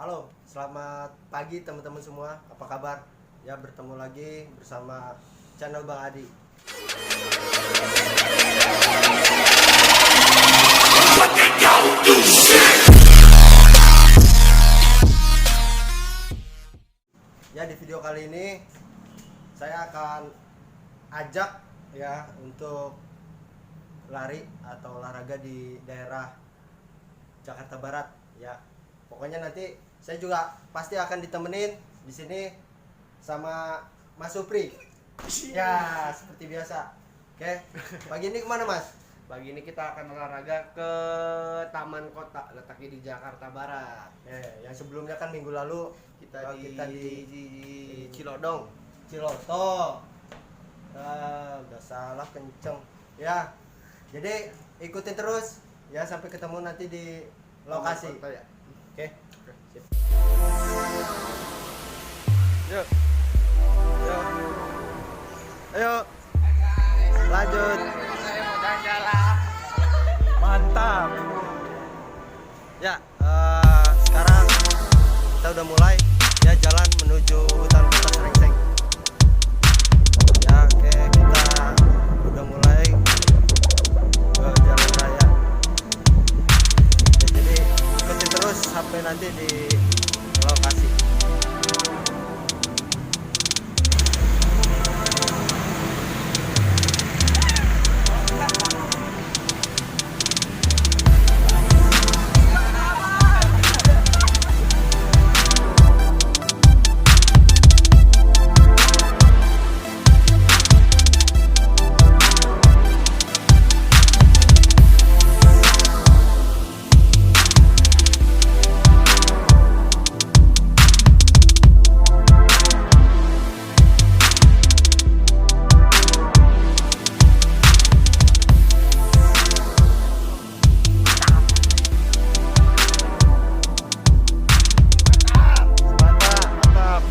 Halo, selamat pagi teman-teman semua. Apa kabar? Ya, bertemu lagi bersama channel Bang Adi. Ya, di video kali ini saya akan ajak ya untuk lari atau olahraga di daerah Jakarta Barat ya. Pokoknya nanti saya juga pasti akan ditemenin di sini sama Mas Supri. Ya, seperti biasa. Oke, pagi ini kemana Mas? Pagi ini kita akan olahraga ke Taman Kota, letaknya di Jakarta Barat. Yang sebelumnya kan minggu lalu Kita di Cilodong. Ciloto. Udah salah kenceng. Ya, jadi ikutin terus ya sampai ketemu nanti di lokasi. Taman Kota, ya. Oke. Sip. Yuk. Yuk. Ayo. Lanjut. Saya mau jalan-jalan. Mantap. Ya, sekarang kita udah mulai ya jalan menuju hutan kota Srengseng. Ya, oke, kita udah mulai ke jalan raya. Ya, jadi ikutin terus sampai nanti di lokasi. Mantap, mantap.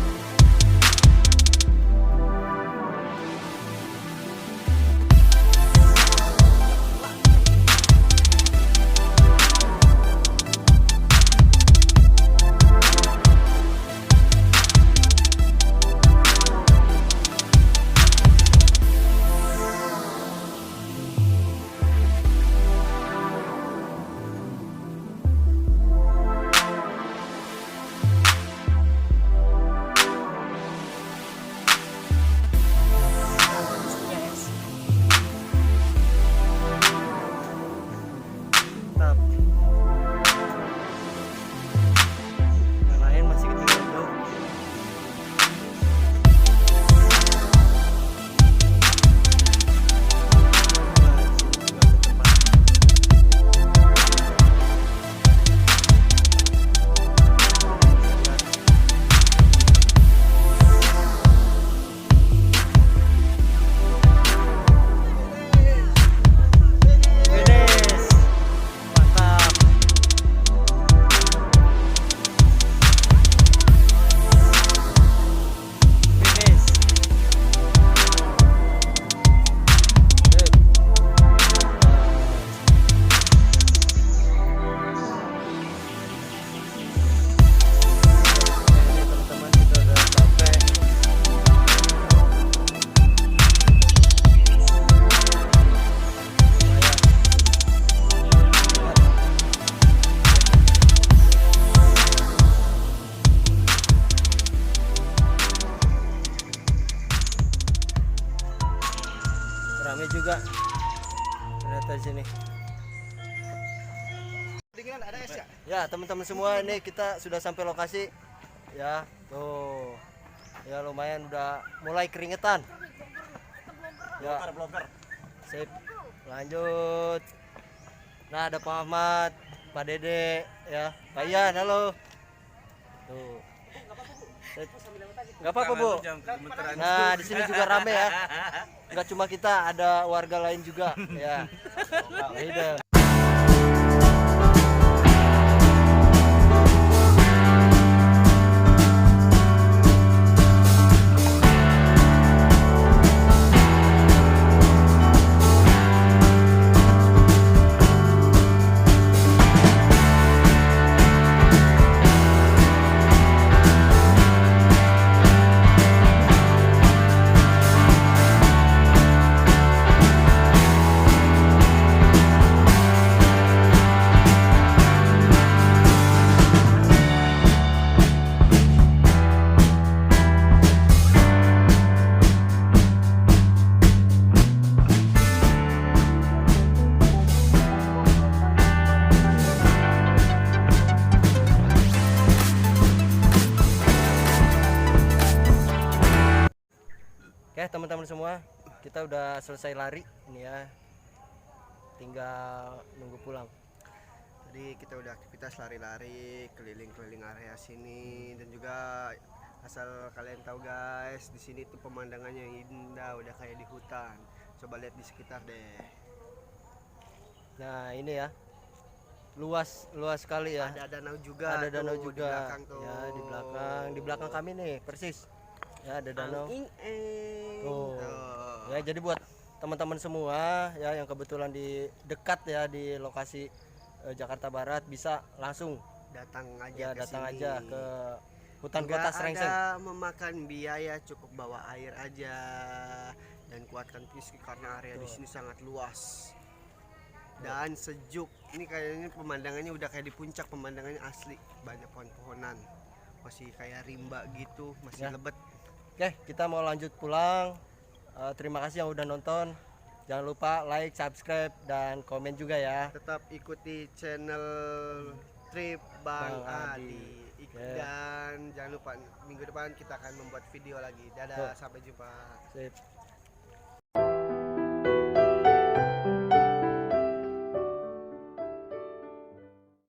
Mantap. Yang lain masih ketinggalan jauh. Wah, di sini juga ada tempat. Finish. Mantap. Finish. Ini teman-teman kita udah sampai. Rame juga ternyata di sini. Dengan ada es ya? Ya teman-teman semua, ini kita sudah sampai lokasi. Ya tuh, ya lumayan udah mulai keringetan. Ya, Blogger. sip, lanjut. Nah, ada Pak Ahmad, Pak Dede, ya, Pak Ian, halo. Tuh. Nggak apa-apa Bu. Nah, di sini juga rame ya. Nggak cuma kita, ada warga lain juga. Ya. Beda. kita udah selesai lari ini ya, tinggal nunggu pulang. Tadi kita udah aktivitas lari-lari keliling-keliling area sini, dan juga asal kalian tahu guys, di sini tuh pemandangannya yang indah, udah kayak di hutan. Coba lihat di sekitar deh. Nah ini ya, luas sekali ya. Ada danau juga. Ada danau tuh, juga. Di belakang tuh. Ya di belakang kami nih persis. Ya ada danau. Tuh. Ya jadi buat teman-teman semua ya yang kebetulan di dekat ya di lokasi Jakarta Barat, bisa langsung Datang aja ya ke datang sini. aja ke hutan Nggak kota Srengseng. ada memakan biaya, cukup bawa air aja dan kuatkan fisik karena area di sini sangat luas dan sejuk. Ini kayaknya pemandangannya udah kayak di puncak, pemandangannya asli, banyak pohon-pohonan, masih kayak rimba gitu, masih Ya. lebat. Oke, kita mau lanjut pulang. Terima kasih yang udah nonton. Jangan lupa like, subscribe, dan komen juga ya. Tetap ikuti channel Trip Bang Bang Adi. Adi. Oke. Dan jangan lupa minggu depan kita akan membuat video lagi. Dadah, sampai jumpa. Sip.